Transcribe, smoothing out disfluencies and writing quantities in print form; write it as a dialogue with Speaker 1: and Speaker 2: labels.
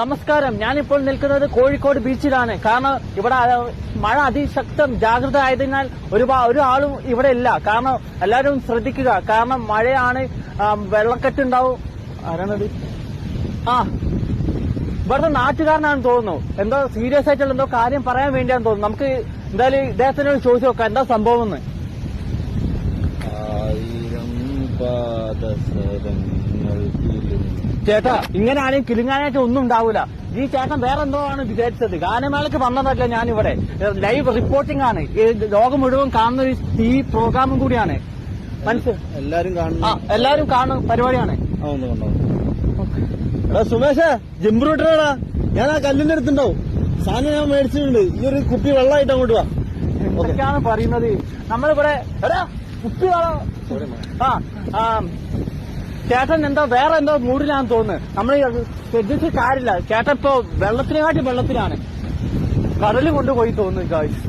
Speaker 1: നമസ്കാരം. ഞാനിപ്പോൾ നിൽക്കുന്നത് കോഴിക്കോട് ബീച്ചിലാണ്. കാരണം ഇവിടെ മഴ അതിശക്തം ജാഗ്രത ആയതിനാൽ ഒരാളും ഇവിടെ ഇല്ല. കാരണം എല്ലാവരും ശ്രദ്ധിക്കുക. കാരണം മഴയാണ്, വെള്ളക്കെട്ടുണ്ടാവും. ആരാണത്? ഇവിടുത്തെ നാട്ടുകാരനാണെന്ന് തോന്നുന്നു. എന്തോ സീരിയസ് ആയിട്ടുള്ള എന്തോ കാര്യം പറയാൻ വേണ്ടിയാണെന്ന് തോന്നുന്നു. നമുക്ക് എന്തായാലും ഇദ്ദേഹത്തിനോട് ചോദിച്ചു നോക്കാം എന്താ സംഭവം എന്ന്. ചേട്ടാ, ഇങ്ങനെയാണെങ്കിൽ കിലുങ്ങാനായിട്ട് ഒന്നും ഉണ്ടാവൂല. ഈ ചേട്ടൻ വേറെ എന്തോ ആണ് വിചാരിച്ചത്. ഗാനമേളക്ക് വന്നതല്ല ഞാനിവിടെ. ലൈവ് റിപ്പോർട്ടിംഗ് ആണ്. ലോകം മുഴുവൻ കാണുന്ന ഒരു TV പ്രോഗ്രാമും കൂടിയാണ്. എല്ലാരും കാണുന്ന പരിപാടിയാണ്.
Speaker 2: സുമേഷ്, ജിംബ്രൂട്ടറാടാ. ഞാൻ ആ കല്ലിന്റെ അടുത്തുണ്ടാവും. സാധനം ഞാൻ മേടിച്ചിട്ടുണ്ട്. ഈ ഒരു കുപ്പി വെള്ളമായിട്ട് അങ്ങോട്ട് വാ.
Speaker 1: എന്തൊക്കെയാണ് പറയുന്നത്? നമ്മളിവിടെ കുപ്പി വെള്ളം. ചേട്ടൻ എന്തോ വേറെ എന്തോ മൂഡിലാന്ന് തോന്നുന്നു. നമ്മൾ ശ്രദ്ധിച്ച് കാര്യമില്ല. ചേട്ടൻ ഇപ്പൊ വെള്ളത്തിനെക്കാട്ടി വെള്ളത്തിലാണ്. കടല് കൊണ്ടുപോയി തോന്നുന്നു ഗായ്സ്.